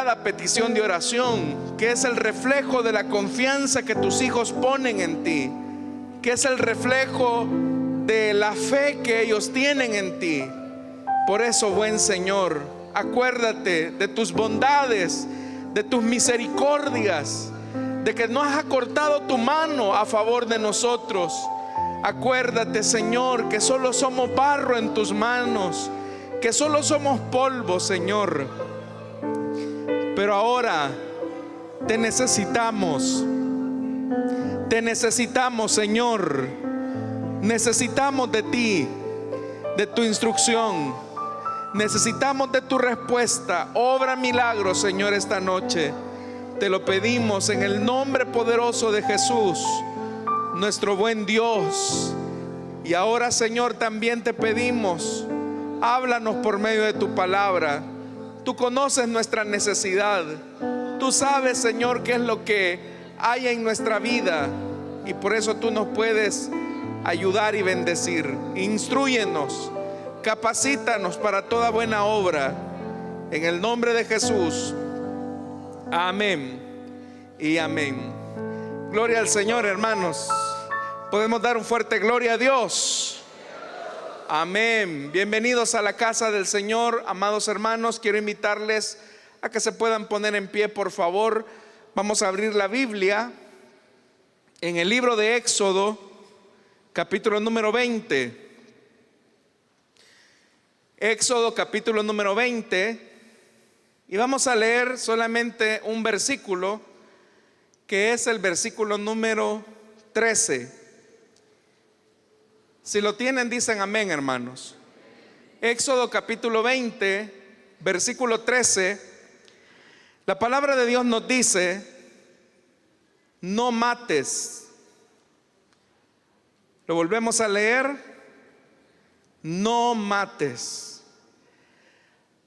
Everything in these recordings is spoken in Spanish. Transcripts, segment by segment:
cada petición de oración, que es el reflejo de la confianza que tus hijos ponen en ti, que es el reflejo de la fe que ellos tienen en ti. Por eso, buen Señor, acuérdate de tus bondades, de tus misericordias, de que no has acortado tu mano a favor de nosotros. Acuérdate, Señor, que solo somos barro en tus manos, que solo somos polvo, Señor. Pero ahora te necesitamos, Señor. Necesitamos de ti, de tu instrucción. Necesitamos de tu respuesta. Obra milagros, Señor, esta noche. Te lo pedimos en el nombre poderoso de Jesús, nuestro buen Dios. Y ahora, Señor, también te pedimos, háblanos por medio de tu palabra. Tú conoces nuestra necesidad. Tú sabes, Señor, qué es lo que hay en nuestra vida, y por eso tú nos puedes ayudar y bendecir. Instrúyenos, capacítanos para toda buena obra, en el nombre de Jesús. Amén y amén. Gloria al Señor, hermanos. Podemos dar un fuerte gloria a Dios. Amén. Bienvenidos a la casa del Señor, amados hermanos. Quiero invitarles a que se puedan poner en pie, por favor. Vamos a abrir la Biblia en el libro de Éxodo, capítulo número 20. Éxodo, capítulo número 20. Y vamos a leer solamente un versículo, que es el versículo número 13. Si lo tienen, dicen amén, hermanos. Éxodo capítulo 20, versículo 13. La palabra de Dios nos dice: no mates. Lo volvemos a leer: no mates.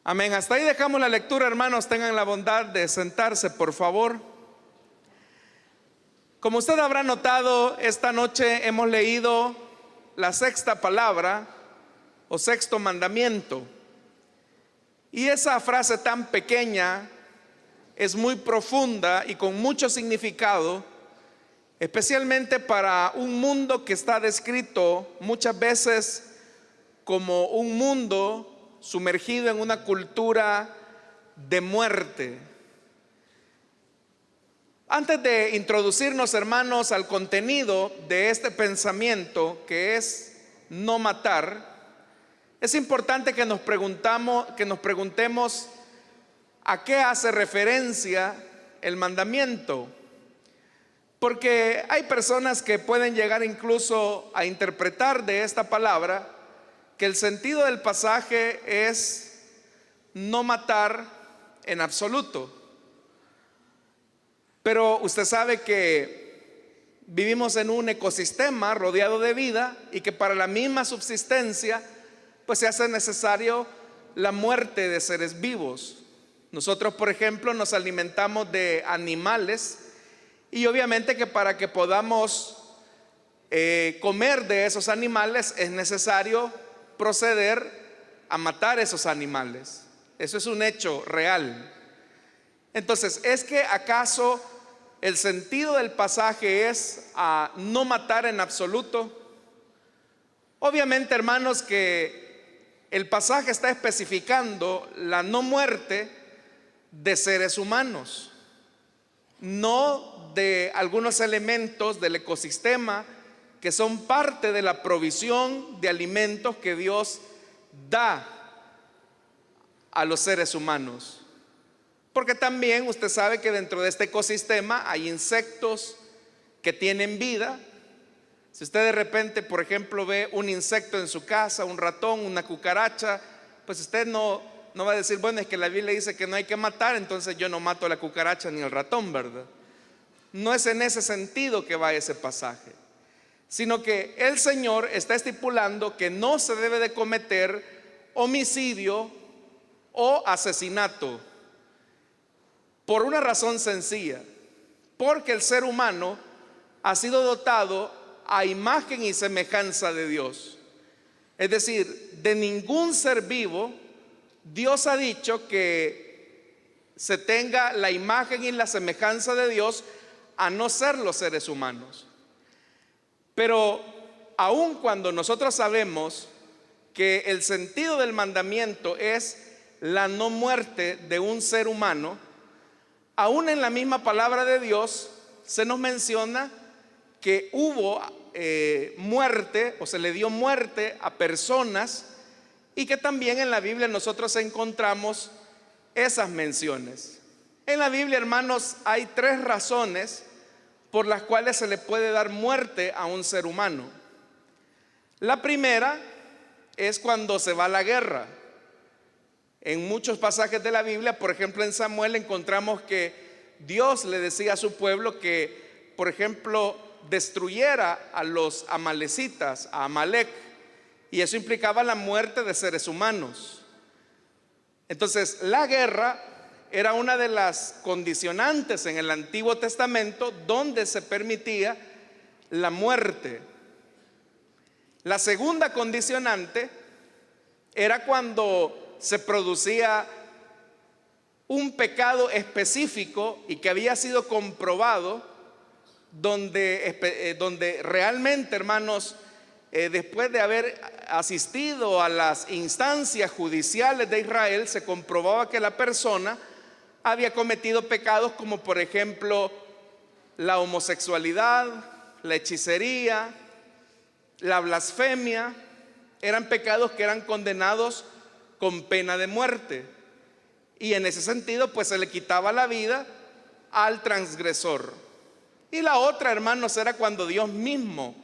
Amén. Hasta ahí dejamos la lectura, hermanos. Tengan la bondad de sentarse, por favor. Como usted habrá notado, esta noche hemos leído la sexta palabra o sexto mandamiento. Y esa frase tan pequeña es muy profunda y con mucho significado, especialmente para un mundo que está descrito muchas veces como un mundo sumergido en una cultura de muerte. Antes de introducirnos, hermanos, al contenido de este pensamiento, que es no matar, es importante que nos preguntemos a qué hace referencia el mandamiento. Porque hay personas que pueden llegar incluso a interpretar de esta palabra que el sentido del pasaje es no matar en absoluto. Pero usted sabe que vivimos en un ecosistema rodeado de vida, y que para la misma subsistencia pues se hace necesario la muerte de seres vivos. Nosotros, por ejemplo, nos alimentamos de animales, y obviamente que para que podamos comer de esos animales es necesario proceder a matar esos animales. Eso es un hecho real. Entonces, ¿es que acaso el sentido del pasaje es a no matar en absoluto? Obviamente, hermanos, que el pasaje está especificando la no muerte de seres humanos, no de algunos elementos del ecosistema que son parte de la provisión de alimentos que Dios da a los seres humanos. Porque también usted sabe que dentro de este ecosistema hay insectos que tienen vida. Si usted de repente, por ejemplo, ve un insecto en su casa, un ratón, una cucaracha, pues usted no va a decir, bueno, es que la Biblia dice que no hay que matar, entonces yo no mato a la cucaracha ni al ratón, ¿verdad? No es en ese sentido que va ese pasaje, sino que el Señor está estipulando que no se debe de cometer homicidio o asesinato, por una razón sencilla: porque el ser humano ha sido dotado a imagen y semejanza de Dios. Es decir, de ningún ser vivo Dios ha dicho que se tenga la imagen y la semejanza de Dios, a no ser los seres humanos. Pero aun cuando nosotros sabemos que el sentido del mandamiento es la no muerte de un ser humano, aún en la misma palabra de Dios se nos menciona que hubo muerte, o se le dio muerte a personas, y que también en la Biblia nosotros encontramos esas menciones. En la Biblia, hermanos, hay 3 razones por las cuales se le puede dar muerte a un ser humano. La primera es cuando se va a la guerra. En muchos pasajes de la Biblia, por ejemplo en Samuel, encontramos que Dios le decía a su pueblo que, por ejemplo, destruyera a los amalecitas, a Amalek, y eso implicaba la muerte de seres humanos. Entonces, la guerra era una de las condicionantes en el Antiguo Testamento donde se permitía la muerte. La segunda condicionante era cuando se producía un pecado específico y que había sido comprobado, donde realmente, hermanos, después de haber asistido a las instancias judiciales de Israel, se comprobaba que la persona había cometido pecados como, por ejemplo, la homosexualidad, la hechicería, la blasfemia. Eran pecados que eran condenados con pena de muerte, y en ese sentido pues se le quitaba la vida al transgresor. Y la otra, hermanos, era cuando Dios mismo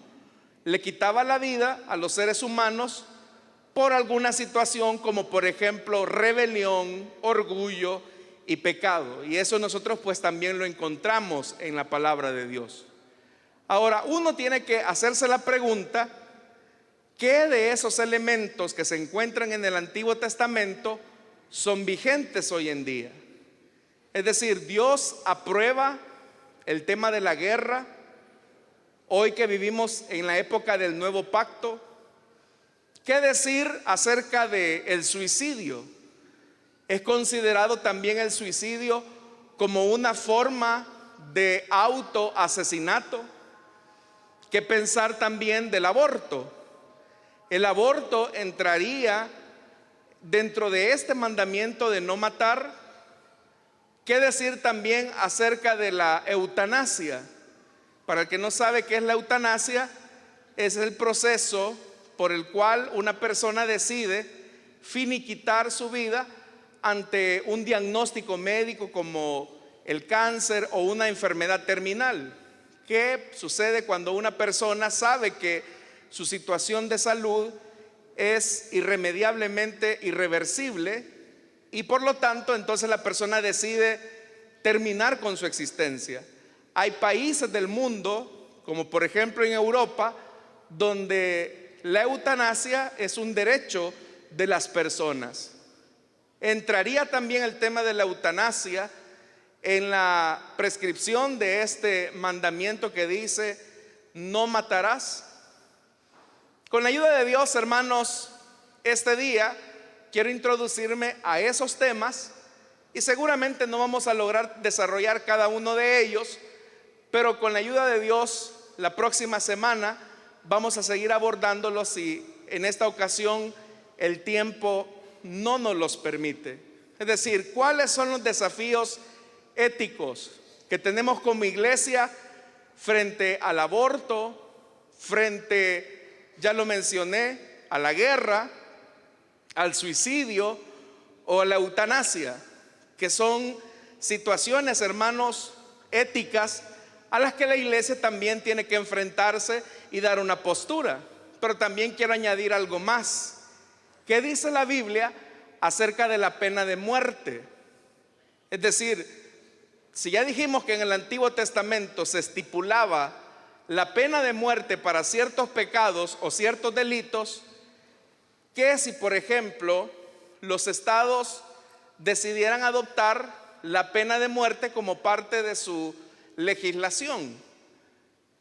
le quitaba la vida a los seres humanos por alguna situación, como por ejemplo rebelión, orgullo y pecado. Y eso nosotros pues también lo encontramos en la palabra de Dios. Ahora, uno tiene que hacerse la pregunta: ¿qué de esos elementos que se encuentran en el Antiguo Testamento son vigentes hoy en día? Es decir, Dios aprueba el tema de la guerra hoy que vivimos en la época del nuevo pacto. ¿Qué decir acerca del suicidio? ¿Es considerado también el suicidio como una forma de autoasesinato? ¿Qué pensar también del aborto? ¿El aborto entraría dentro de este mandamiento de no matar? ¿Qué decir también acerca de la eutanasia? Para el que no sabe qué es la eutanasia, es el proceso por el cual una persona decide finiquitar su vida ante un diagnóstico médico como el cáncer o una enfermedad terminal. ¿Qué sucede cuando una persona sabe que su situación de salud es irremediablemente irreversible y por lo tanto entonces la persona decide terminar con su existencia? Hay países del mundo, como por ejemplo en Europa, donde la eutanasia es un derecho de las personas. ¿Entraría también el tema de la eutanasia en la prescripción de este mandamiento que dice no matarás? Con la ayuda de Dios, hermanos, este día quiero introducirme a esos temas, y seguramente no vamos a lograr desarrollar cada uno de ellos, pero con la ayuda de Dios la próxima semana vamos a seguir abordándolos, si en esta ocasión el tiempo no nos los permite. Es decir, ¿cuáles son los desafíos éticos que tenemos como iglesia frente al aborto, frente, ya lo mencioné, a la guerra, al suicidio o a la eutanasia? Que son situaciones, hermanos, éticas a las que la iglesia también tiene que enfrentarse y dar una postura. Pero también quiero añadir algo más. ¿Qué dice la Biblia acerca de la pena de muerte? Es decir, si ya dijimos que en el Antiguo Testamento se estipulaba la pena de muerte para ciertos pecados o ciertos delitos, ¿qué si, por ejemplo, los estados decidieran adoptar la pena de muerte como parte de su legislación?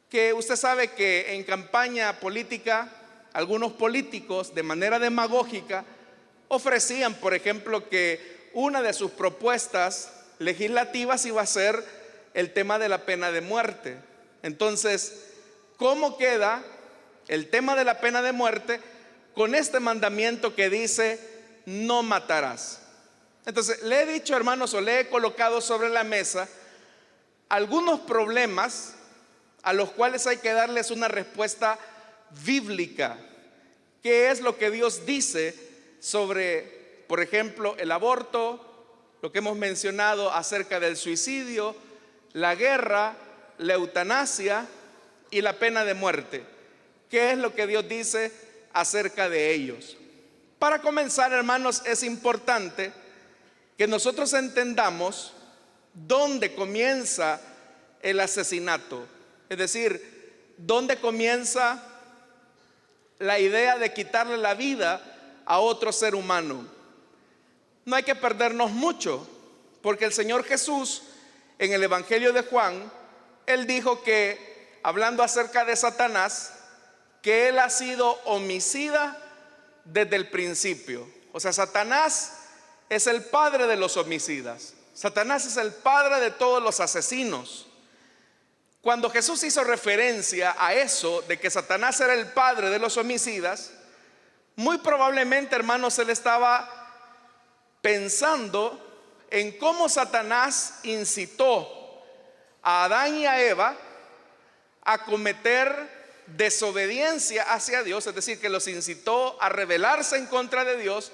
Que usted sabe que en campaña política algunos políticos de manera demagógica ofrecían, por ejemplo, que una de sus propuestas legislativas iba a ser el tema de la pena de muerte. Entonces, ¿cómo queda el tema de la pena de muerte con este mandamiento que dice no matarás? Entonces, le he dicho, hermanos, o le he colocado sobre la mesa algunos problemas a los cuales hay que darles una respuesta bíblica. ¿Qué es lo que Dios dice sobre, por ejemplo, el aborto, lo que hemos mencionado acerca del suicidio, la guerra, la eutanasia y la pena de muerte? ¿Qué es lo que Dios dice acerca de ellos? Para comenzar, hermanos, es importante que nosotros entendamos dónde comienza el asesinato. Es decir, dónde comienza la idea de quitarle la vida a otro ser humano. No hay que perdernos mucho, porque el Señor Jesús en el Evangelio de Juan, Él dijo que, hablando acerca de Satanás, que él ha sido homicida desde el principio. O sea, Satanás es el padre de los homicidas. Satanás es el padre de todos los asesinos. Cuando Jesús hizo referencia a eso, de que Satanás era el padre de los homicidas, muy probablemente, hermanos, él estaba pensando en cómo Satanás incitó a Adán y a Eva a cometer desobediencia hacia Dios, es decir, que los incitó a rebelarse en contra de Dios,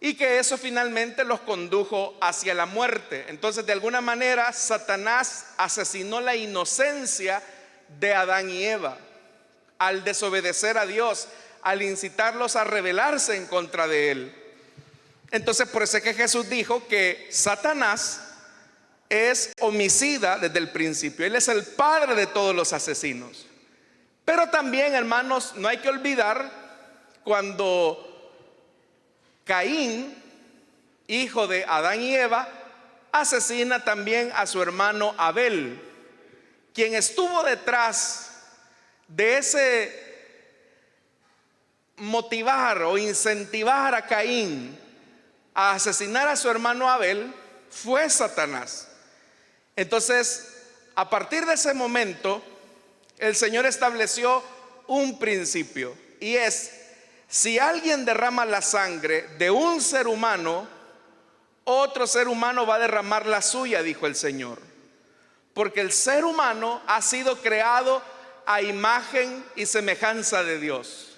y que eso finalmente los condujo hacia la muerte. Entonces, de alguna manera, Satanás asesinó la inocencia de Adán y Eva al desobedecer a Dios, al incitarlos a rebelarse en contra de Él. Entonces, por eso es que Jesús dijo que Satanás es homicida desde el principio. Él es el padre de todos los asesinos. Pero también, hermanos, no hay que olvidar cuando Caín, hijo de Adán y Eva, asesina también a su hermano Abel. Quien estuvo detrás de ese motivar o incentivar a Caín a asesinar a su hermano Abel fue Satanás. Entonces, a partir de ese momento, el Señor estableció un principio, y es: si alguien derrama la sangre de un ser humano, otro ser humano va a derramar la suya, dijo el Señor. Porque el ser humano ha sido creado a imagen y semejanza de Dios.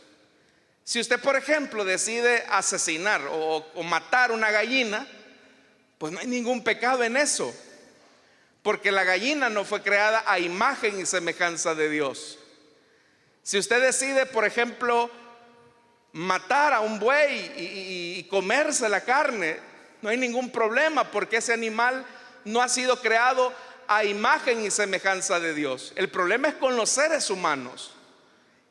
Si usted, por ejemplo, decide asesinar o matar una gallina, pues no hay ningún pecado en eso, porque la gallina no fue creada a imagen y semejanza de Dios. Si usted decide, por ejemplo, matar a un buey y comerse la carne, no hay ningún problema, porque ese animal no ha sido creado a imagen y semejanza de Dios. El problema es con los seres humanos,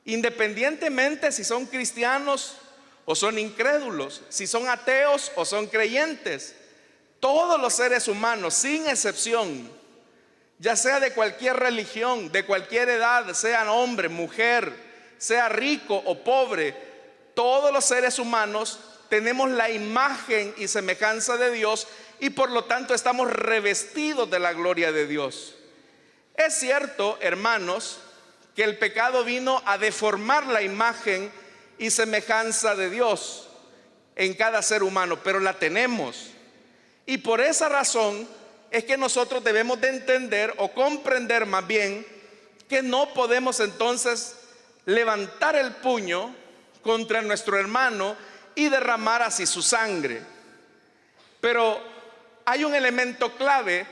independientemente si son cristianos o son incrédulos, si son ateos o son creyentes. Todos los seres humanos, sin excepción, ya sea de cualquier religión, de cualquier edad, sea hombre, mujer, sea rico o pobre, todos los seres humanos tenemos la imagen y semejanza de Dios, y por lo tanto estamos revestidos de la gloria de Dios. Es cierto, hermanos, que el pecado vino a deformar la imagen y semejanza de Dios en cada ser humano, pero la tenemos. Y por esa razón es que nosotros debemos de entender, o comprender más bien, que no podemos entonces levantar el puño contra nuestro hermano y derramar así su sangre. Pero hay un elemento clave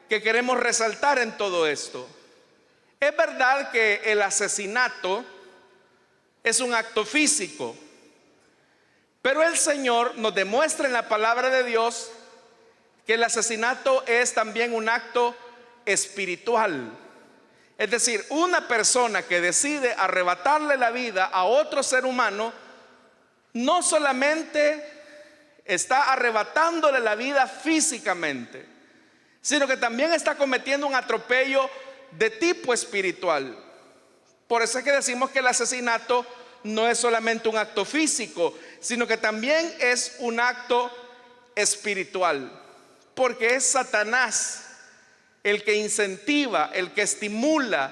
que queremos resaltar en todo esto. Es verdad que el asesinato es un acto físico, pero el Señor nos demuestra en la palabra de Dios que el asesinato es también un acto espiritual. Es decir, una persona que decide arrebatarle la vida a otro ser humano, no solamente está arrebatándole la vida físicamente, sino que también está cometiendo un atropello de tipo espiritual. Por eso es que decimos que el asesinato no es solamente un acto físico, sino que también es un acto espiritual. porque es Satanás el que incentiva, el que estimula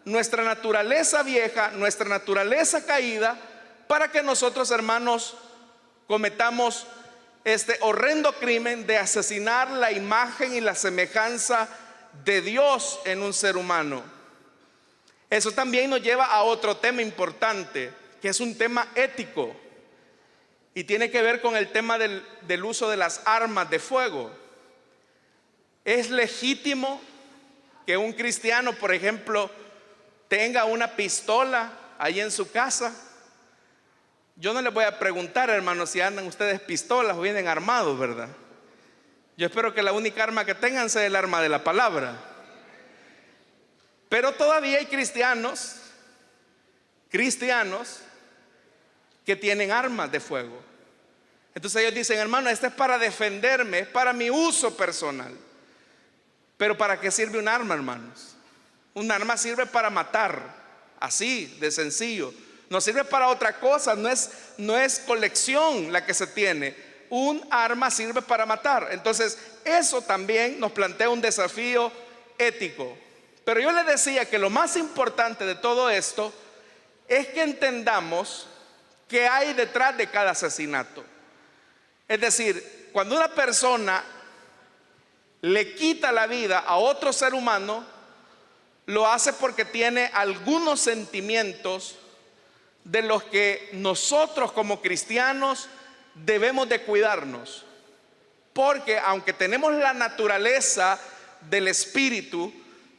nuestra naturaleza vieja, nuestra naturaleza caída, para que nosotros, hermanos, cometamos este horrendo crimen de asesinar la imagen y la semejanza de Dios en un ser humano. Eso también nos lleva a otro tema importante, que es un tema ético, y tiene que ver con el tema del uso de las armas de fuego. ¿Es legítimo que un cristiano, por ejemplo, tenga una pistola ahí en su casa? Yo no les voy a preguntar, hermanos, si andan ustedes pistolas o vienen armados, ¿verdad? Yo espero que la única arma que tengan sea el arma de la palabra. Pero todavía hay cristianos que tienen armas de fuego. Entonces ellos dicen: hermano, este es para defenderme, es para mi uso personal. Pero ¿para qué sirve un arma, hermanos? Un arma sirve para matar, así de sencillo. No sirve para otra cosa, no es colección la que se tiene. Un arma sirve para matar. Entonces eso también nos plantea un desafío ético. Pero yo les decía que lo más importante de todo esto es que entendamos qué hay detrás de cada asesinato. Es decir, cuando una persona le quita la vida a otro ser humano, lo hace porque tiene algunos sentimientos de los que nosotros como cristianos debemos de cuidarnos. Porque aunque tenemos la naturaleza del espíritu,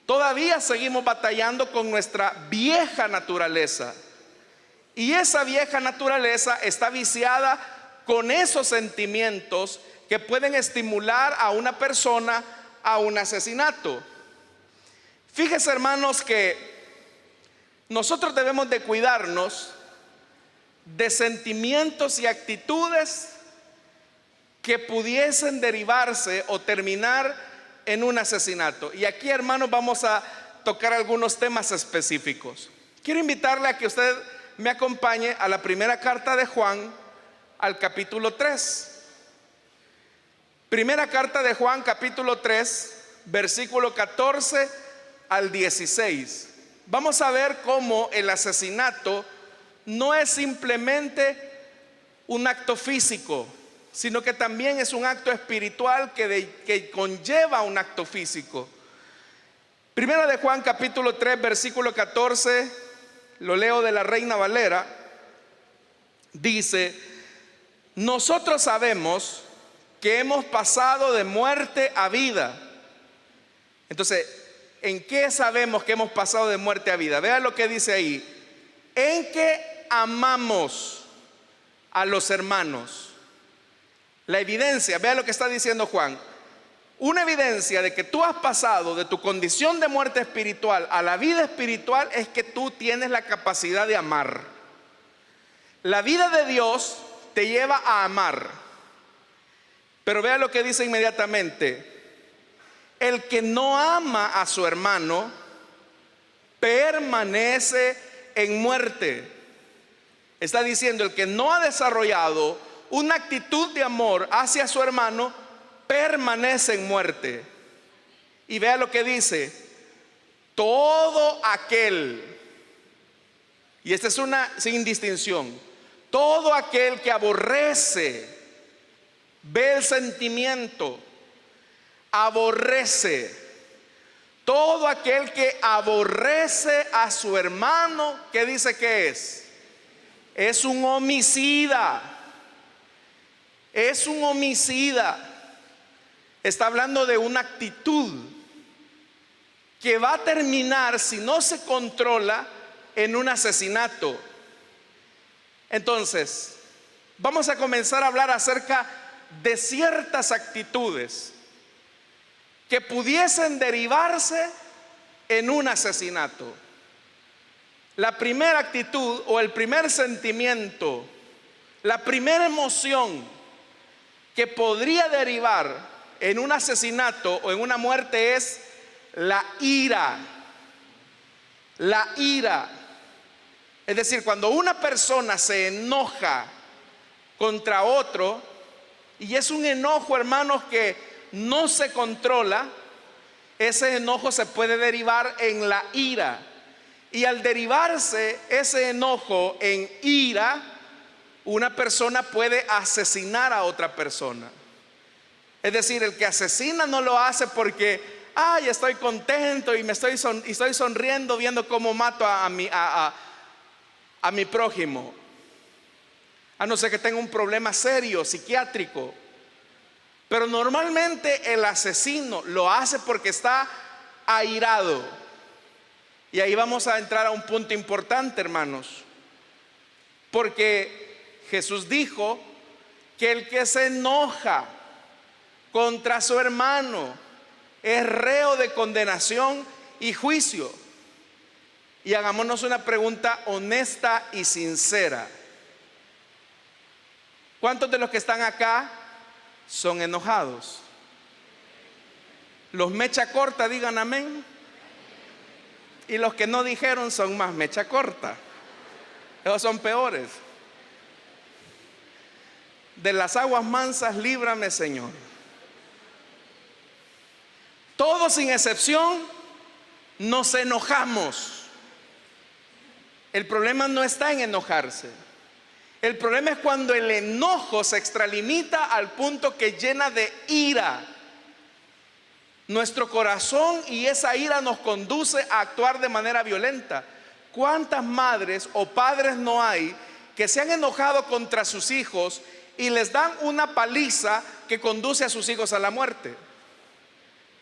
todavía seguimos batallando con nuestra vieja naturaleza. Y esa vieja naturaleza está viciada con esos sentimientos que pueden estimular a una persona a un asesinato. Fíjense, hermanos, que nosotros debemos de cuidarnos de sentimientos y actitudes que pudiesen derivarse o terminar en un asesinato. Y aquí, hermanos, vamos a tocar algunos temas específicos. Quiero invitarle a que usted me acompañe a la primera carta de Juan, al capítulo 3. Primera carta de Juan, capítulo 3, versículo 14 al 16. Vamos a ver cómo el asesinato no es simplemente un acto físico, sino que también es un acto espiritual que conlleva un acto físico. Primera de Juan, capítulo 3, versículo 14, lo leo de la Reina Valera. Dice: nosotros sabemos que hemos pasado de muerte a vida. Entonces, ¿en qué sabemos que hemos pasado de muerte a vida? Vea lo que dice ahí: en que amamos a los hermanos. La evidencia, vea lo que está diciendo Juan. Una evidencia de que tú has pasado de tu condición de muerte espiritual a la vida espiritual es que tú tienes la capacidad de amar. La vida de Dios te lleva a amar. Pero vea lo que dice inmediatamente: el que no ama a su hermano permanece en muerte. Está diciendo, el que no ha desarrollado una actitud de amor hacia su hermano permanece en muerte. Y vea lo que dice: todo aquel, y esta es una sin distinción, todo aquel que aborrece, ve el sentimiento, aborrece. Todo aquel que aborrece a su hermano, ¿qué dice que es? Es un homicida. Es un homicida. Está hablando de una actitud que va a terminar, si no se controla, en un asesinato. Entonces, vamos a comenzar a hablar acerca de ciertas actitudes que pudiesen derivarse en un asesinato. La primera actitud o el primer sentimiento, la primera emoción que podría derivar en un asesinato o en una muerte es la ira. La ira. Es decir, cuando una persona se enoja contra otro, y es un enojo, hermanos, que no se controla, ese enojo se puede derivar en la ira. Y al derivarse ese enojo en ira, una persona puede asesinar a otra persona. Es decir, el que asesina no lo hace porque, ay, estoy contento y estoy sonriendo viendo cómo mato a mi prójimo. A no ser que tenga un problema serio, psiquiátrico. Pero normalmente el asesino lo hace porque está airado. Y ahí vamos a entrar a un punto importante, hermanos. Porque Jesús dijo que el que se enoja contra su hermano es reo de condenación y juicio. Y hagámonos una pregunta honesta y sincera. ¿Cuántos de los que están acá son enojados? Los mecha corta, digan amén. Y los que no dijeron son más mecha corta. Esos son peores. De las aguas mansas líbrame, Señor. Todos sin excepción nos enojamos. El problema no está en enojarse. El problema es cuando el enojo se extralimita al punto que llena de ira nuestro corazón, y esa ira nos conduce a actuar de manera violenta. ¿Cuántas madres o padres no hay que se han enojado contra sus hijos y les dan una paliza que conduce a sus hijos a la muerte?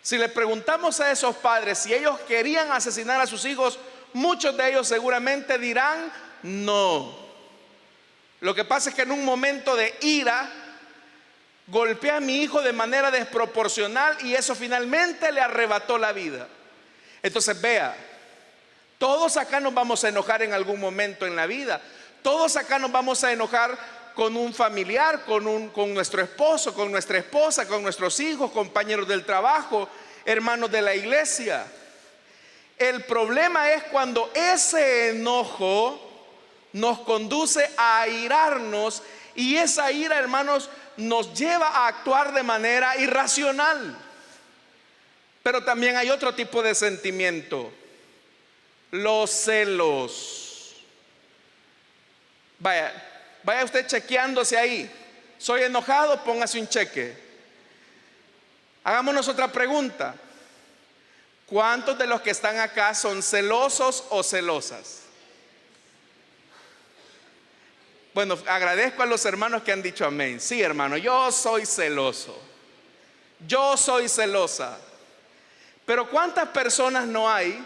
Si le preguntamos a esos padres si ellos querían asesinar a sus hijos, muchos de ellos seguramente dirán no. Lo que pasa es que en un momento de ira golpeé a mi hijo de manera desproporcional y eso finalmente le arrebató la vida. Entonces vea, todos acá nos vamos a enojar en algún momento en la vida. Todos acá nos vamos a enojar con un familiar, con nuestro esposo, con nuestra esposa, con nuestros hijos, compañeros del trabajo, hermanos de la iglesia. El problema es cuando ese enojo nos conduce a airarnos, y esa ira, hermanos, nos lleva a actuar de manera irracional. Pero también hay otro tipo de sentimiento: los celos. Vaya usted chequeándose ahí. Soy enojado, póngase un cheque. Hagámonos otra pregunta: ¿cuántos de los que están acá son celosos o celosas? Bueno, agradezco a los hermanos que han dicho amén. Sí, hermano, yo soy celoso. Yo soy celosa. Pero ¿cuántas personas no hay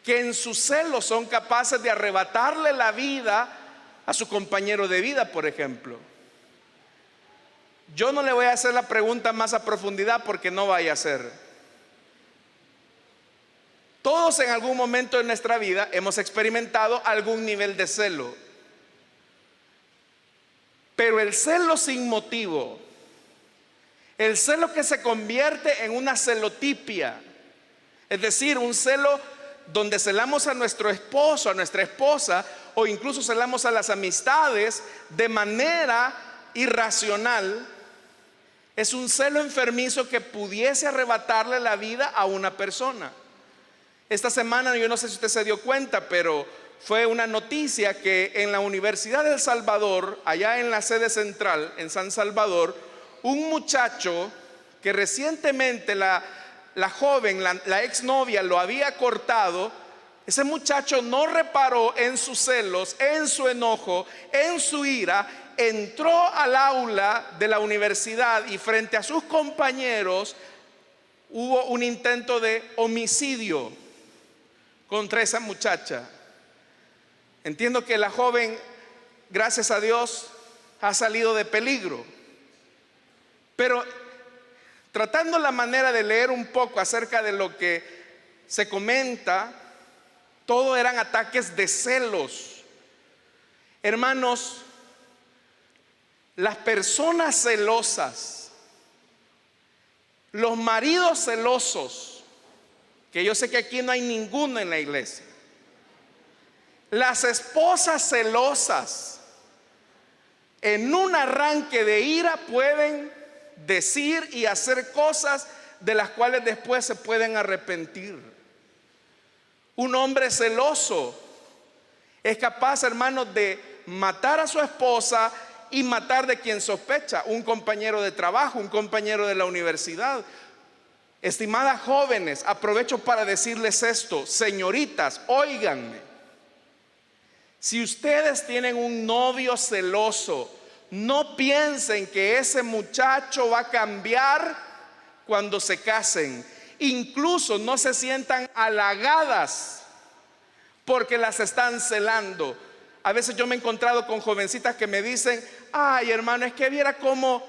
que en su celo son capaces de arrebatarle la vida a su compañero de vida, por ejemplo? Yo no le voy a hacer la pregunta más a profundidad porque no vaya a ser. Todos en algún momento de nuestra vida hemos experimentado algún nivel de celo. Pero el celo sin motivo, el celo que se convierte en una celotipia, es decir, un celo donde celamos a nuestro esposo, a nuestra esposa, o incluso celamos a las amistades de manera irracional, es un celo enfermizo que pudiese arrebatarle la vida a una persona. Esta semana, yo no sé si usted se dio cuenta, pero fue una noticia que en la Universidad de El Salvador, allá en la sede central, en San Salvador, un muchacho que recientemente la joven, la exnovia lo había cortado. Ese muchacho no reparó en sus celos, en su enojo, en su ira. Entró al aula de la universidad y frente a sus compañeros hubo un intento de homicidio contra esa muchacha. Entiendo que la joven, gracias a Dios, ha salido de peligro. Pero tratando la manera de leer un poco acerca de lo que se comenta, todo eran ataques de celos. Hermanos, las personas celosas, los maridos celosos, que yo sé que aquí no hay ninguno en la iglesia, las esposas celosas, en un arranque de ira pueden decir y hacer cosas de las cuales después se pueden arrepentir. Un hombre celoso es capaz, hermanos, de matar a su esposa y matar de quien sospecha, un compañero de trabajo, un compañero de la universidad. Estimadas jóvenes, aprovecho para decirles esto, señoritas, óiganme. Si ustedes tienen un novio celoso, no piensen que ese muchacho va a cambiar cuando se casen. Incluso no se sientan halagadas porque las están celando. A veces yo me he encontrado con jovencitas que me dicen: ay, hermano, es que viera cómo,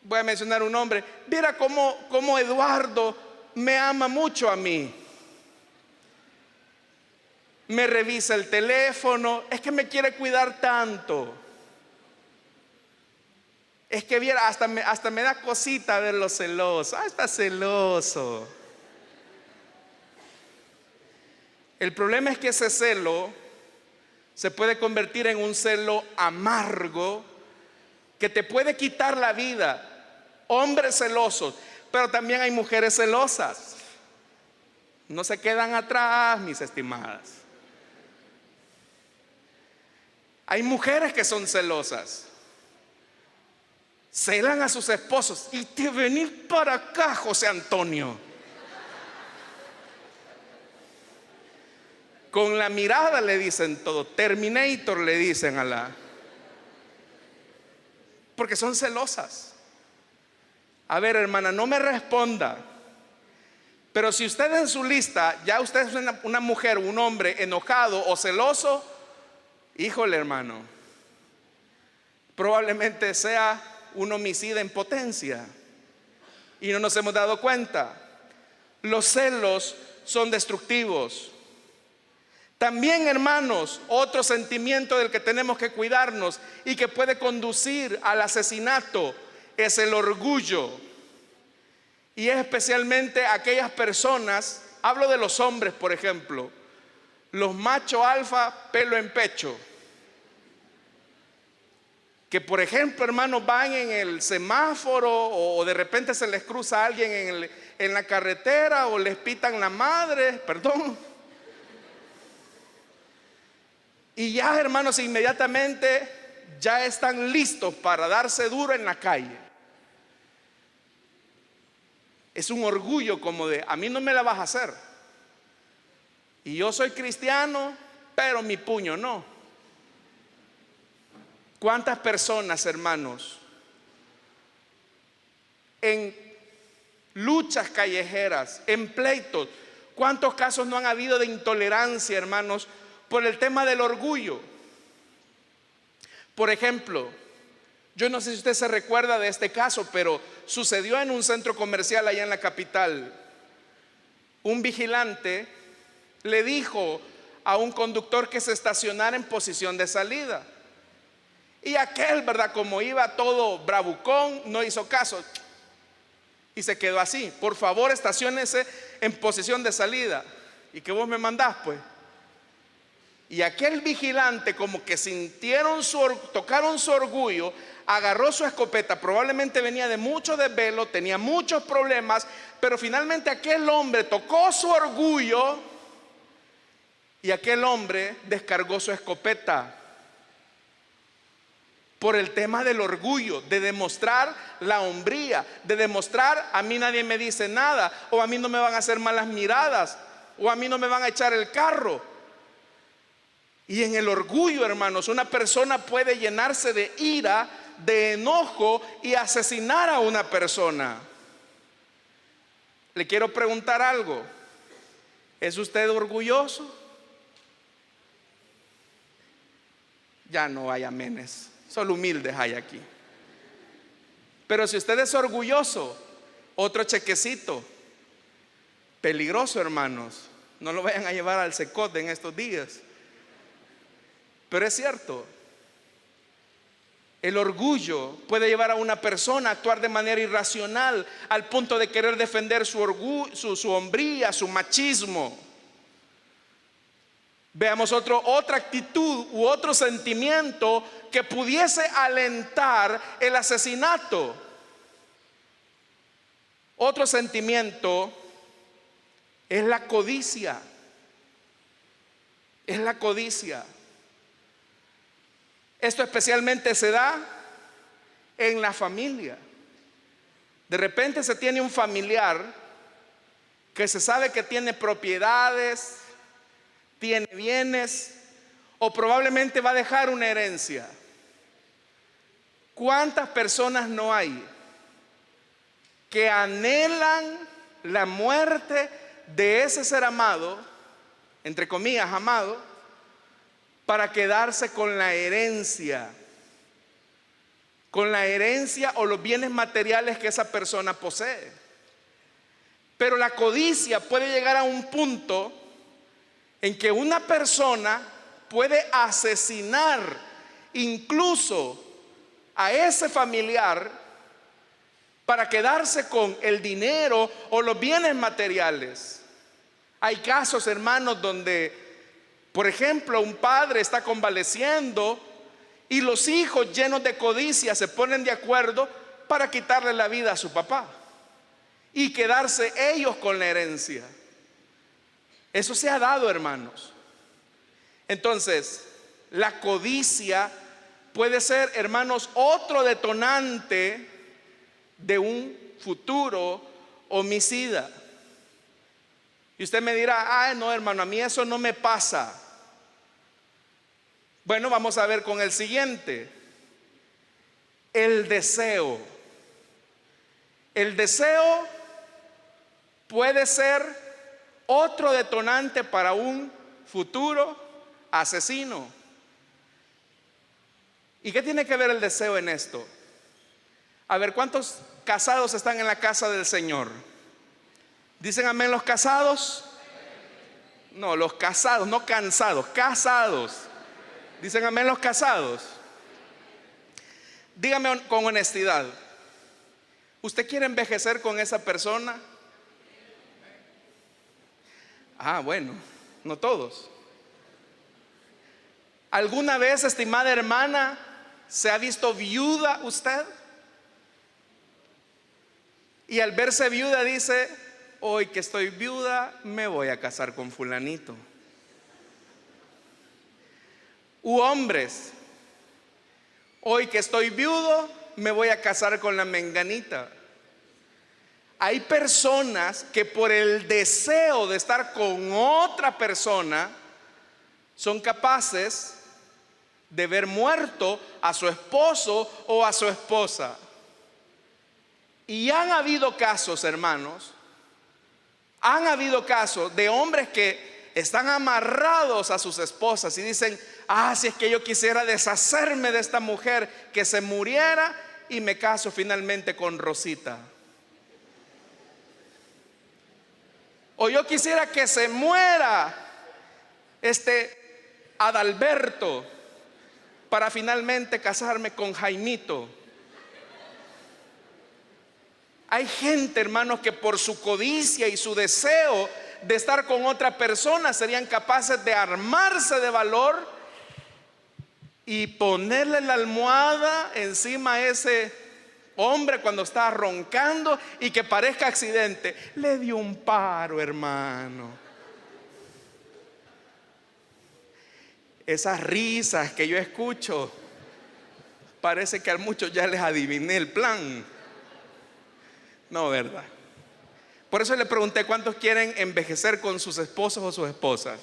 voy a mencionar un nombre, viera cómo Eduardo me ama mucho a mí. Me revisa el teléfono, es que me quiere cuidar tanto. Es que viera, hasta me da cosita verlo celoso. Ah, está celoso. El problema es que ese celo se puede convertir en un celo amargo que te puede quitar la vida. Hombres celosos, pero también hay mujeres celosas. No se quedan atrás, mis estimadas. Hay mujeres que son celosas. Celan a sus esposos. Y te venís para acá, José Antonio. Con la mirada le dicen todo. Terminator le dicen a la. Porque son celosas. A ver, hermana, no me responda. Pero si usted en su lista, ya usted es una mujer, un hombre enojado o celoso, híjole, hermano, probablemente sea un homicida en potencia y no nos hemos dado cuenta. Los celos son destructivos. También, hermanos, otro sentimiento del que tenemos que cuidarnos y que puede conducir al asesinato es el orgullo. Y es especialmente aquellas personas, hablo de los hombres, por ejemplo, los macho alfa, pelo en pecho, que por ejemplo, hermanos, van en el semáforo o de repente se les cruza a alguien en la carretera o les pitan la madre, perdón. Y ya, hermanos, inmediatamente ya están listos para darse duro en la calle. Es un orgullo como de: a mí no me la vas a hacer. Y yo soy cristiano, pero mi puño no. ¿Cuántas personas, hermanos, en luchas callejeras, en pleitos, cuántos casos no han habido de intolerancia, hermanos, por el tema del orgullo? Por ejemplo, yo no sé si usted se recuerda de este caso, pero sucedió en un centro comercial allá en la capital. Un vigilante le dijo a un conductor que se estacionara en posición de salida. Y aquel, ¿verdad?, como iba todo bravucón, no hizo caso y se quedó así. Por favor, estaciónese en posición de salida. ¿Y qué vos me mandás, pues? Y aquel vigilante, como que tocaron su orgullo, agarró su escopeta. Probablemente venía de mucho desvelo, tenía muchos problemas, pero finalmente aquel hombre tocó su orgullo y aquel hombre descargó su escopeta. Por el tema del orgullo, de demostrar la hombría, de demostrar: a mí nadie me dice nada, o a mí no me van a hacer malas miradas, o a mí no me van a echar el carro. Y en el orgullo, hermanos, una persona puede llenarse de ira, de enojo y asesinar a una persona. Le quiero preguntar algo: ¿es usted orgulloso? Ya no hay amenes, solo humildes hay aquí. Pero si usted es orgulloso, otro chequecito. Peligroso, hermanos. No lo vayan a llevar al Secot en estos días. Pero es cierto, el orgullo puede llevar a una persona a actuar de manera irracional al punto de querer defender su orgullo, su hombría, su machismo. Veamos otra actitud u otro sentimiento que pudiese alentar el asesinato. Otro sentimiento es la codicia. Es la codicia. Esto especialmente se da en la familia. De repente se tiene un familiar que se sabe que tiene propiedades, tiene bienes o probablemente va a dejar una herencia. ¿Cuántas personas no hay que anhelan la muerte de ese ser amado, entre comillas amado, para quedarse con la herencia o los bienes materiales que esa persona posee? Pero la codicia puede llegar a un punto en que una persona puede asesinar incluso a ese familiar para quedarse con el dinero o los bienes materiales. Hay casos, hermanos, donde, por ejemplo, un padre está convaleciendo y los hijos, llenos de codicia, se ponen de acuerdo para quitarle la vida a su papá y quedarse ellos con la herencia. Eso se ha dado, hermanos. Entonces, la codicia puede ser, hermanos, otro detonante de un futuro homicida. Y usted me dirá: ay, no, hermano, a mí eso no me pasa. Bueno, vamos a ver con el siguiente. El deseo. El deseo puede ser otro detonante para un futuro asesino. ¿Y qué tiene que ver el deseo en esto? A ver, ¿cuántos casados están en la casa del Señor? ¿Dicen amén los casados? No, los casados, no cansados, casados. ¿Dicen amén los casados? Dígame con honestidad, ¿usted quiere envejecer con esa persona? Ah, bueno, no todos. ¿Alguna vez, estimada hermana, se ha visto viuda usted? Y al verse viuda dice: hoy que estoy viuda me voy a casar con fulanito. U hombres: hoy que estoy viudo me voy a casar con la menganita. Hay personas que por el deseo de estar con otra persona son capaces de ver muerto a su esposo o a su esposa. Y han habido casos, hermanos, han habido casos de hombres que están amarrados a sus esposas y dicen: ah, si es que yo quisiera deshacerme de esta mujer, que se muriera y me caso finalmente con Rosita. O yo quisiera que se muera Adalberto para finalmente casarme con Jaimito. Hay gente, hermanos, que por su codicia y su deseo de estar con otra persona serían capaces de armarse de valor y ponerle la almohada encima a ese hombre cuando está roncando y que parezca accidente. Le dio un paro, hermano. Esas risas que yo escucho, parece que a muchos ya les adiviné el plan. No, ¿verdad? Por eso le pregunté: ¿cuántos quieren envejecer con sus esposos o sus esposas?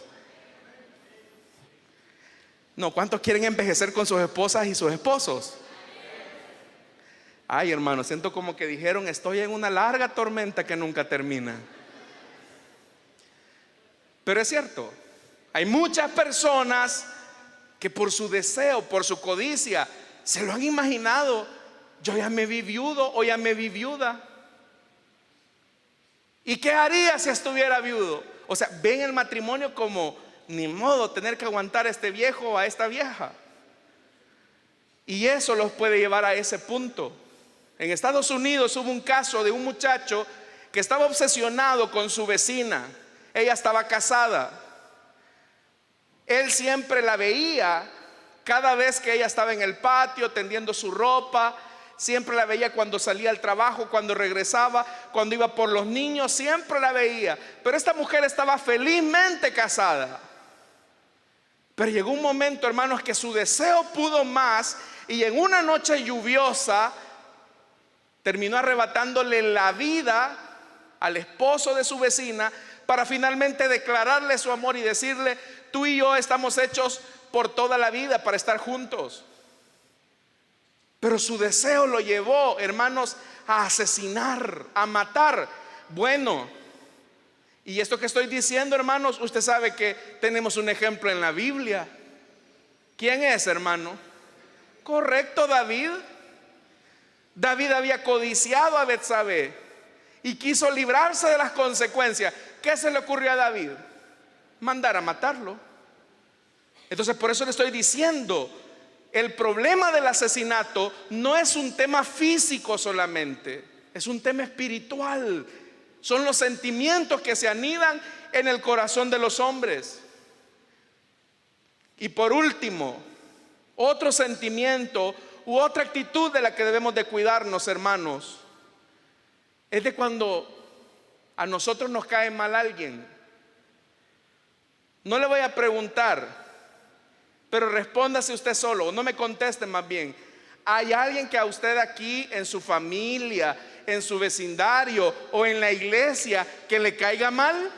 No, ¿cuántos quieren envejecer con sus esposas y sus esposos? Ay, hermano, siento como que dijeron: estoy en una larga tormenta que nunca termina. Pero es cierto, hay muchas personas que por su deseo, por su codicia, se lo han imaginado: yo ya me vi viudo o ya me vi viuda. ¿Y qué haría si estuviera viudo? O sea, ven el matrimonio como: ni modo, tener que aguantar a este viejo o a esta vieja. Y eso los puede llevar a ese punto. En Estados Unidos hubo un caso de un muchacho que estaba obsesionado con su vecina. Ella estaba casada. Él siempre la veía cada vez que ella estaba en el patio tendiendo su ropa. siempre la veía cuando salía al trabajo, cuando regresaba, cuando iba por los niños, siempre la veía. Pero esta mujer estaba felizmente casada. Pero llegó un momento, hermanos, que su deseo pudo más, y en una noche lluviosa terminó arrebatándole la vida al esposo de su vecina, para finalmente declararle su amor y decirle: tú y yo estamos hechos por toda la vida para estar juntos. Pero su deseo lo llevó, hermanos, a asesinar, a matar. Bueno, y esto que estoy diciendo, hermanos, usted sabe que tenemos un ejemplo en la Biblia. ¿Quién es, hermano? Correcto, David. David había codiciado a Betsabé y quiso librarse de las consecuencias. ¿Qué se le ocurrió a David? Mandar a matarlo. Entonces, por eso le estoy diciendo, el problema del asesinato no es un tema físico solamente, es un tema espiritual. Son los sentimientos que se anidan en el corazón de los hombres. Y por último, otro sentimiento u otra actitud de la que debemos de cuidarnos, hermanos, es de cuando a nosotros nos cae mal alguien. No le voy a preguntar, pero respóndase usted solo, o no me conteste más bien. ¿Hay alguien que a usted aquí en su familia, en su vecindario o en la iglesia que le caiga mal?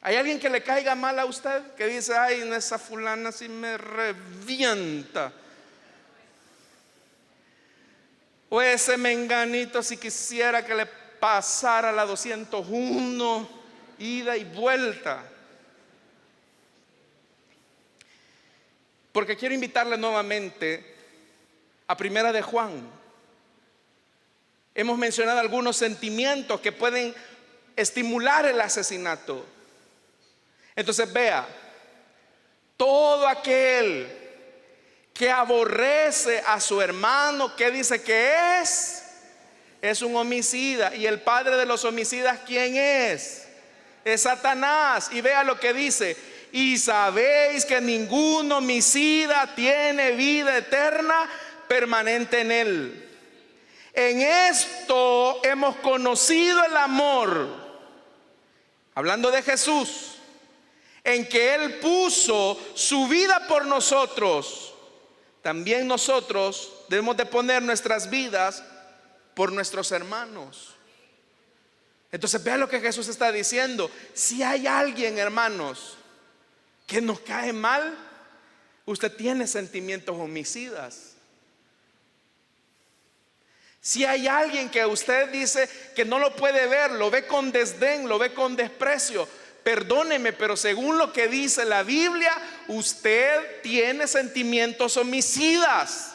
¿Hay alguien que le caiga mal a usted? Que dice: ay, esa fulana sí me revienta. O ese menganito si quisiera que le pasara la 201, ida y vuelta. Porque quiero invitarle nuevamente a Primera de Juan. Hemos mencionado algunos sentimientos que pueden estimular el asesinato. Entonces vea, todo aquel que aborrece a su hermano, ¿qué dice que es? Es un homicida. Y el padre de los homicidas, ¿quién es? Es Satanás. Y vea lo que dice: y sabéis que ningún homicida tiene vida eterna permanente en él. En esto hemos conocido el amor, hablando de Jesús, en que Él puso su vida por nosotros. También nosotros debemos de poner nuestras vidas por nuestros hermanos. Entonces vea lo que Jesús está diciendo. Si hay alguien, hermanos, que nos cae mal, usted tiene sentimientos homicidas. Si hay alguien que usted dice que no lo puede ver, lo ve con desdén, lo ve con desprecio, perdóneme, pero según lo que dice la Biblia, usted tiene sentimientos homicidas.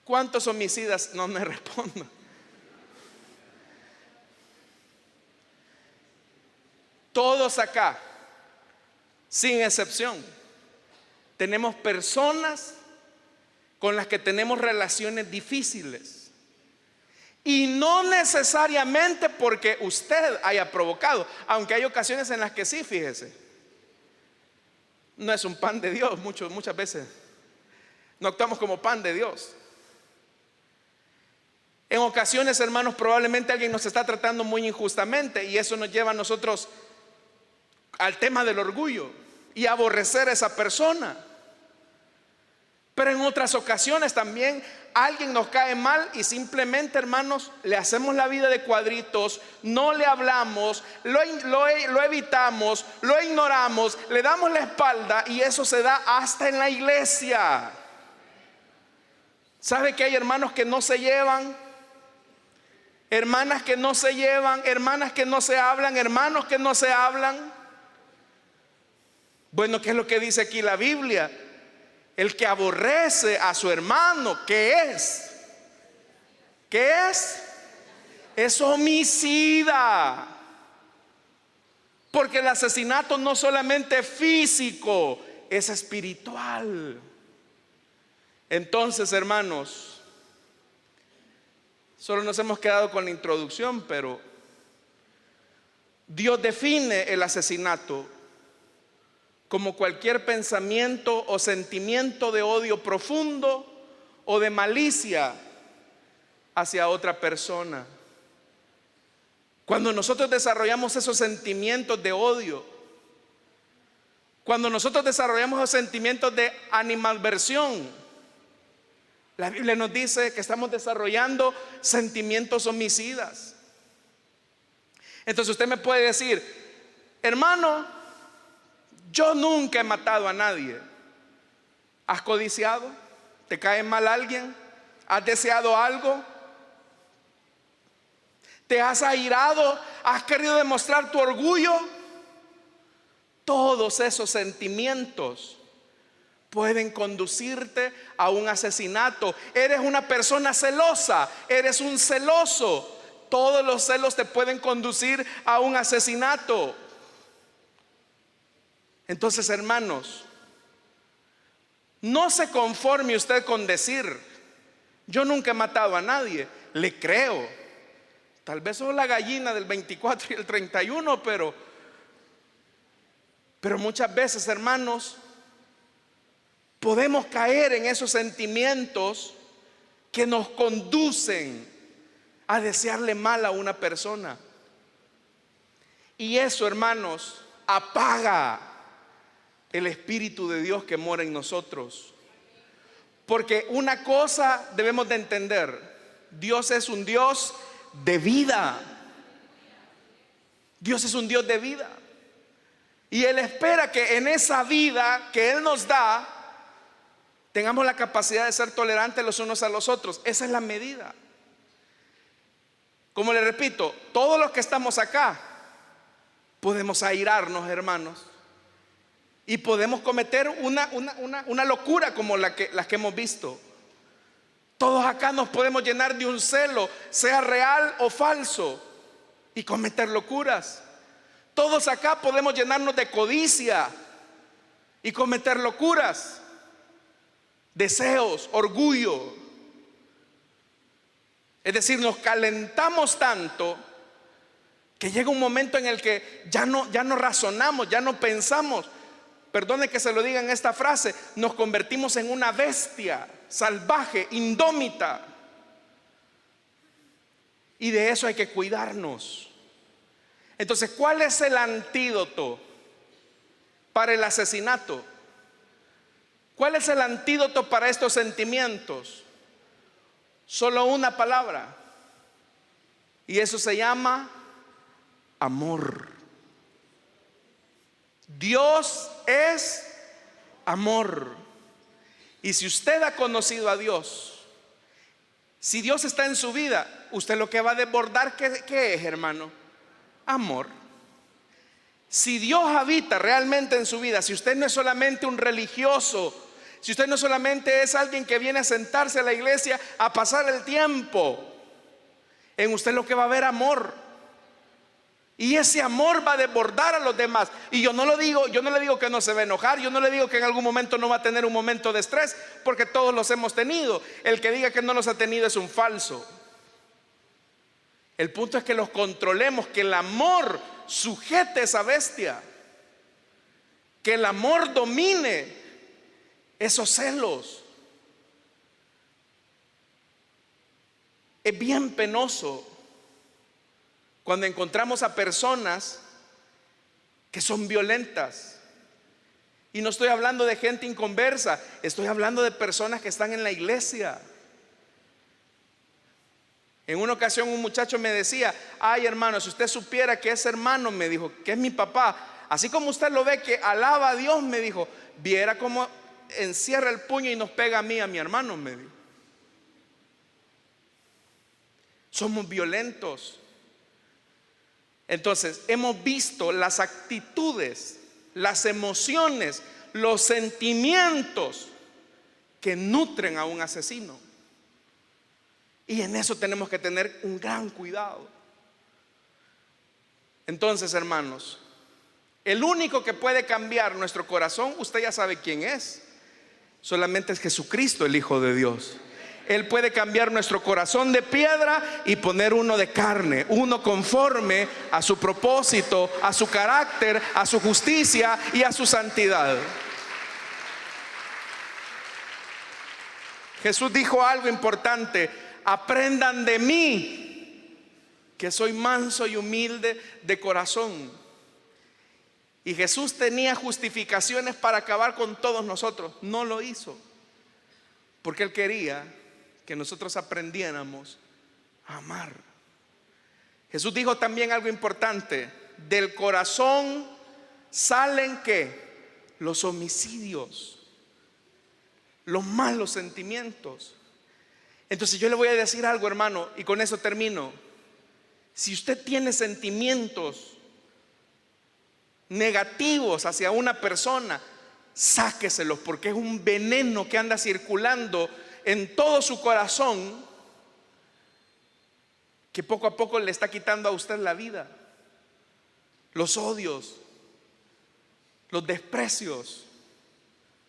¿Cuántos homicidas? No me responda. Todos acá, sin excepción, tenemos personas con las que tenemos relaciones difíciles. Y no necesariamente porque usted haya provocado, aunque hay ocasiones en las que sí, fíjese. No es un pan de Dios, muchas veces no actuamos como pan de Dios. En ocasiones, hermanos, probablemente alguien nos está tratando muy injustamente, y eso nos lleva a nosotros al tema del orgullo y aborrecer a esa persona. Pero en otras ocasiones también alguien nos cae mal y simplemente, hermanos, le hacemos la vida de cuadritos, no le hablamos, lo evitamos, lo ignoramos, le damos la espalda, y eso se da hasta en la iglesia. ¿Sabe que hay hermanos que no se llevan? Hermanas que no se llevan, hermanas que no se hablan, hermanos que no se hablan. Bueno, ¿qué es lo que dice aquí la Biblia? El que aborrece a su hermano, ¿qué es? ¿Qué es? Es homicida. Porque el asesinato no solamente es físico, es espiritual. Entonces, hermanos, solo nos hemos quedado con la introducción, pero Dios define el asesinato como cualquier pensamiento o sentimiento de odio profundo o de malicia hacia otra persona. Cuando nosotros desarrollamos esos sentimientos de odio, cuando nosotros desarrollamos esos sentimientos de animadversión, la Biblia nos dice que estamos desarrollando sentimientos homicidas. Entonces usted me puede decir: hermano, yo nunca he matado a nadie. ¿Has codiciado? ¿Te cae mal alguien? ¿Has deseado algo? ¿Te has airado? ¿Has querido demostrar tu orgullo? Todos esos sentimientos pueden conducirte a un asesinato. Eres una persona celosa, eres un celoso. Todos los celos te pueden conducir a un asesinato. Entonces, hermanos, no se conforme usted con decir: yo nunca he matado a nadie. Le creo. Tal vez soy la gallina del 24 y el 31, pero muchas veces, hermanos, podemos caer en esos sentimientos que nos conducen a desearle mal a una persona. Y eso, hermanos, apaga el Espíritu de Dios que mora en nosotros. Porque una cosa debemos de entender: Dios es un Dios de vida. Dios es un Dios de vida. Y Él espera que en esa vida que Él nos da tengamos la capacidad de ser tolerantes los unos a los otros. Esa es la medida. Como le repito, todos los que estamos acá podemos airarnos, hermanos, y podemos cometer una locura como las que hemos visto. Todos acá nos podemos llenar de un celo, sea real o falso, y cometer locuras. Todos acá podemos llenarnos de codicia y cometer locuras, deseos, orgullo. Es decir, nos calentamos tanto que llega un momento en el que ya no razonamos, ya no pensamos. Perdone que se lo diga en esta frase: nos convertimos en una bestia salvaje, indómita. Y de eso hay que cuidarnos. Entonces, ¿cuál es el antídoto para el asesinato? ¿Cuál es el antídoto para estos sentimientos? Solo una palabra, y eso se llama amor. Dios es amor. Y si usted ha conocido a Dios, si Dios está en su vida, usted lo que va a desbordar, ¿qué es, hermano? Amor. Si Dios habita realmente en su vida, si usted no es solamente un religioso, si usted no solamente es alguien que viene a sentarse a la iglesia a pasar el tiempo, en usted lo que va a haber amor. Y ese amor va a desbordar a los demás. Y yo no le digo que no se va a enojar, yo no le digo que en algún momento no va a tener un momento de estrés, porque todos los hemos tenido. El que diga que no los ha tenido es un falso. El punto es que los controlemos, que el amor sujete esa bestia, que el amor domine esos celos. Es bien penoso cuando encontramos a personas que son violentas. Y no estoy hablando de gente inconversa, estoy hablando de personas que están en la iglesia. En una ocasión un muchacho me decía: ay, hermano, si usted supiera que ese hermano, me dijo, que es mi papá, así como usted lo ve que alaba a Dios, me dijo, viera cómo encierra el puño y nos pega a mí, a mi hermano, me dijo. Somos violentos. Entonces, hemos visto las actitudes, las emociones, los sentimientos que nutren a un asesino. Y en eso tenemos que tener un gran cuidado. Entonces, hermanos, el único que puede cambiar nuestro corazón, usted ya sabe quién es. Solamente es Jesucristo, el Hijo de Dios. Él puede cambiar nuestro corazón de piedra y poner uno de carne, uno conforme a su propósito, a su carácter, a su justicia y a su santidad. Jesús dijo algo importante: aprendan de mí, que soy manso y humilde de corazón. Y Jesús tenía justificaciones para acabar con todos nosotros. No lo hizo, porque Él quería que nosotros aprendiéramos a amar. Jesús dijo también algo importante: del corazón salen ¿qué? Los homicidios, los malos sentimientos. Entonces yo le voy a decir algo, hermano, y con eso termino. Si usted tiene sentimientos negativos hacia una persona, sáqueselos, porque es un veneno que anda circulando en todo su corazón, que poco a poco le está quitando a usted la vida. Los odios, los desprecios,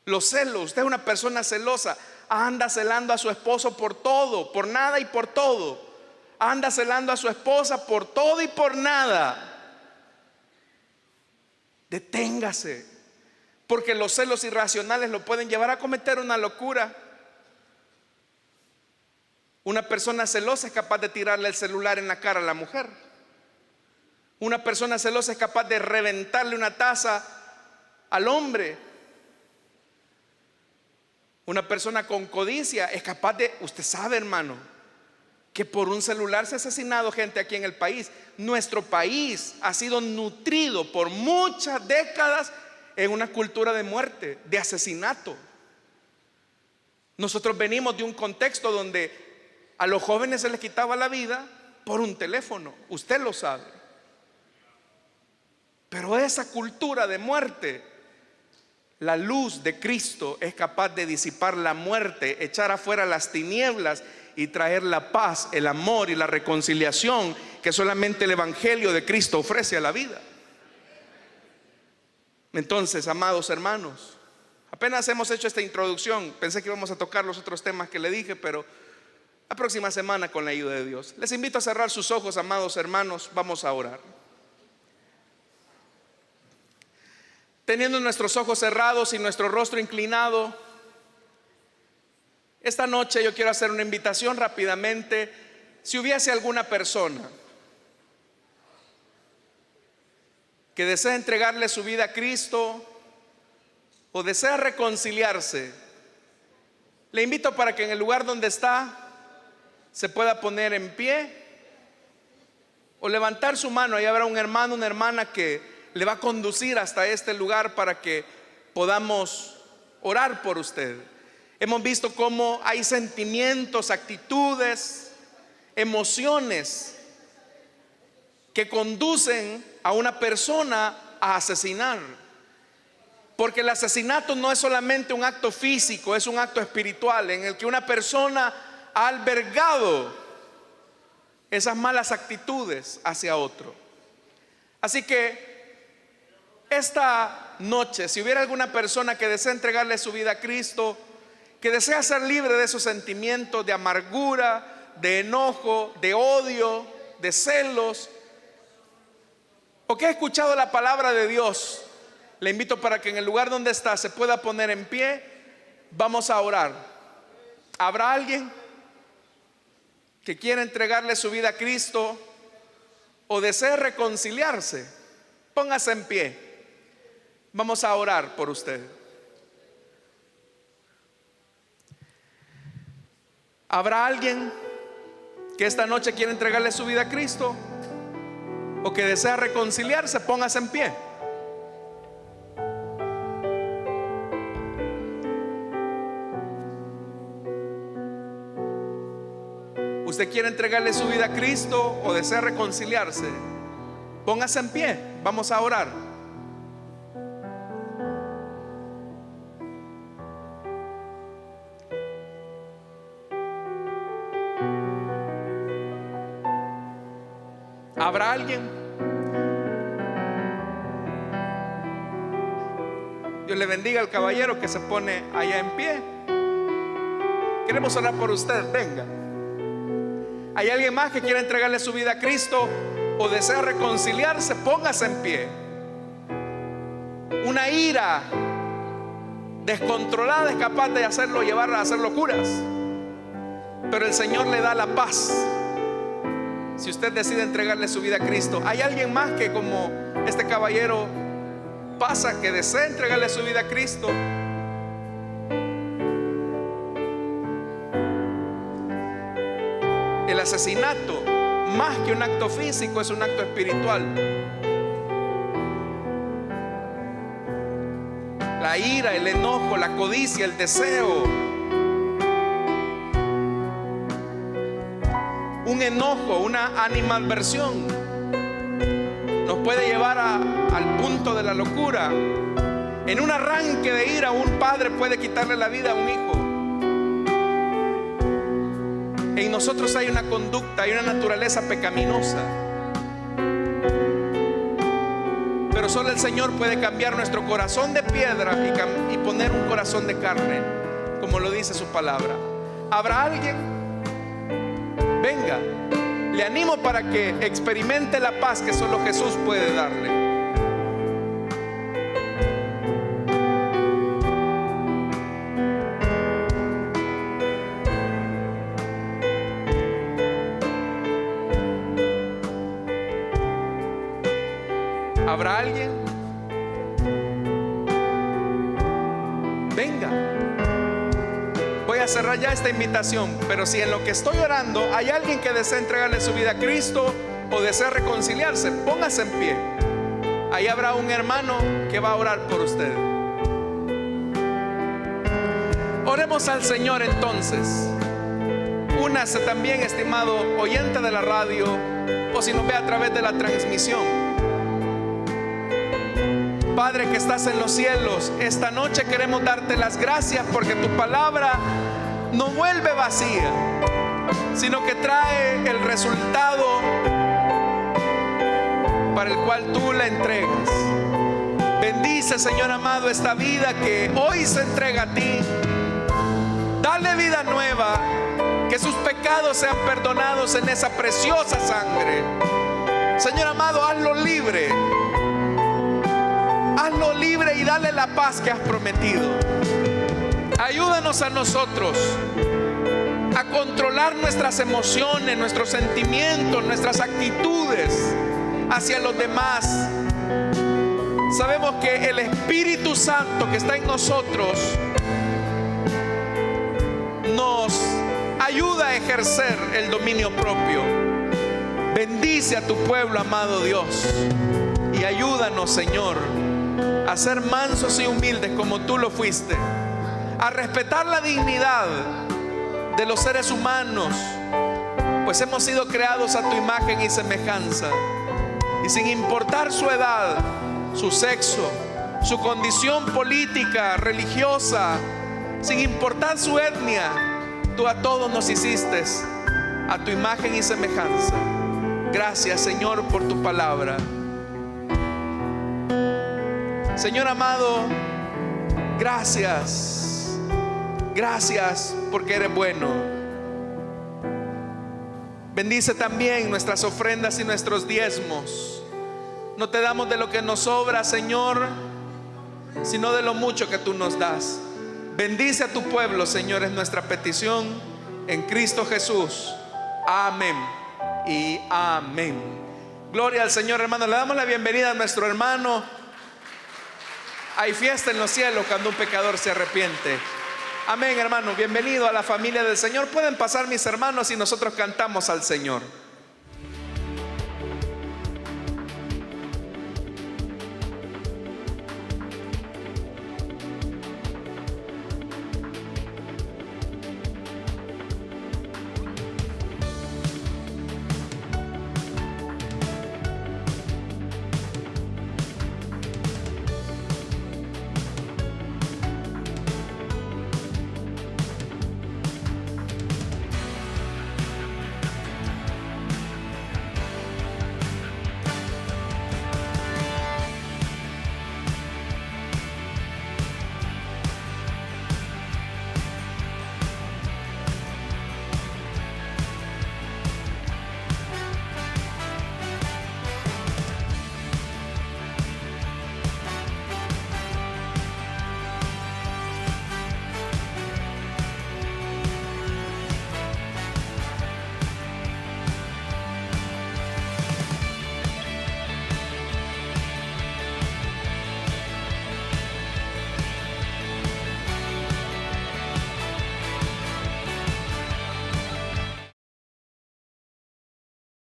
los celos. Usted es una persona celosa, anda celando a su esposo por todo, por nada y por todo. Anda celando a su esposa por todo y por nada. Deténgase, porque los celos irracionales lo pueden llevar a cometer una locura. Una persona celosa es capaz de tirarle el celular en la cara a la mujer. Una persona celosa es capaz de reventarle una taza al hombre. Una persona con codicia es capaz de, usted sabe, hermano, que por un celular se ha asesinado gente aquí en el país. Nuestro país ha sido nutrido por muchas décadas en una cultura de muerte, de asesinato. Nosotros venimos de un contexto donde a los jóvenes se les quitaba la vida por un teléfono, usted lo sabe. Pero esa cultura de muerte, la luz de Cristo es capaz de disipar la muerte, echar afuera las tinieblas y traer la paz, el amor y la reconciliación que solamente el Evangelio de Cristo ofrece a la vida. Entonces, amados hermanos, apenas hemos hecho esta introducción. Pensé que íbamos a tocar los otros temas que le dije, pero la próxima semana, con la ayuda de Dios. Les invito a cerrar sus ojos, amados hermanos. Vamos a orar. Teniendo nuestros ojos cerrados y nuestro rostro inclinado, esta noche yo quiero hacer una invitación rápidamente. Si hubiese alguna persona que desea entregarle su vida a Cristo o desea reconciliarse, le invito para que en el lugar donde está se pueda poner en pie o levantar su mano. Ahí habrá un hermano, una hermana que le va a conducir hasta este lugar para que podamos orar por usted. Hemos visto cómo hay sentimientos, actitudes, emociones que conducen a una persona a asesinar. Porque el asesinato no es solamente un acto físico, es un acto espiritual en el que una persona ha albergado esas malas actitudes hacia otro. Así que esta noche, si hubiera alguna persona que desea entregarle su vida a Cristo, que desea ser libre de esos sentimientos de amargura, de enojo, de odio, de celos, o que ha escuchado la palabra de Dios, le invito para que en el lugar donde está se pueda poner en pie. Vamos a orar. ¿Habrá alguien que quiera entregarle su vida a Cristo o desea reconciliarse? Póngase en pie. Vamos a orar por usted. ¿Habrá alguien que esta noche quiera entregarle su vida a Cristo o que desea reconciliarse? Póngase en pie. ¿Usted quiere entregarle su vida a Cristo o desea reconciliarse? Póngase en pie. Vamos a orar. ¿Habrá alguien? Dios le bendiga al caballero que se pone allá en pie. Queremos orar por usted, venga. ¿Hay alguien más que quiera entregarle su vida a Cristo o desea reconciliarse? Póngase en pie. Una ira descontrolada es capaz de llevarla a hacer locuras, pero el Señor le da la paz si usted decide entregarle su vida a Cristo. ¿Hay alguien más que, como este caballero pasa, que desea entregarle su vida a Cristo? El asesinato, más que un acto físico, es un acto espiritual. La ira, el enojo, la codicia, el deseo. Un enojo, una animadversión nos puede llevar al punto de la locura. En un arranque de ira, un padre puede quitarle la vida a un hijo. En nosotros hay una conducta, hay una naturaleza pecaminosa, pero solo el Señor puede cambiar nuestro corazón de piedra y poner un corazón de carne, como lo dice su palabra. ¿Habrá alguien? Venga, le animo para que experimente la paz que solo Jesús puede darle. ¿Habrá alguien? Venga. Voy a cerrar ya esta invitación, pero si en lo que estoy orando hay alguien que desea entregarle su vida a Cristo o desea reconciliarse, póngase en pie. Ahí habrá un hermano que va a orar por usted. Oremos al Señor entonces. Únase también, estimado oyente de la radio, o si nos ve a través de la transmisión. Padre que estás en los cielos, esta noche queremos darte las gracias porque tu palabra no vuelve vacía, sino que trae el resultado para el cual tú la entregas. Bendice, Señor amado, esta vida que hoy se entrega a ti. Dale vida nueva, que sus pecados sean perdonados en esa preciosa sangre. Señor amado, hazlo libre. Hazlo libre y dale la paz que has prometido. Ayúdanos a nosotros a controlar nuestras emociones, nuestros sentimientos, nuestras actitudes hacia los demás. Sabemos que el Espíritu Santo que está en nosotros nos ayuda a ejercer el dominio propio. Bendice a tu pueblo, amado Dios, y ayúdanos, Señor, a ser mansos y humildes como tú lo fuiste, a respetar la dignidad de los seres humanos, pues hemos sido creados a tu imagen y semejanza, y sin importar su edad, su sexo, su condición política, religiosa, sin importar su etnia, tú a todos nos hiciste a tu imagen y semejanza. Gracias, Señor, por tu palabra. Señor amado, gracias. Gracias porque eres bueno. Bendice también nuestras ofrendas y nuestros diezmos. No te damos de lo que nos sobra, Señor, sino de lo mucho que tú nos das. Bendice a tu pueblo, Señor, es nuestra petición en Cristo Jesús. Amén y amén. Gloria al Señor, hermano. Le damos la bienvenida a nuestro hermano. Hay fiesta en los cielos cuando un pecador se arrepiente. Amén, hermano. Bienvenido a la familia del Señor. Pueden pasar mis hermanos y nosotros cantamos al Señor.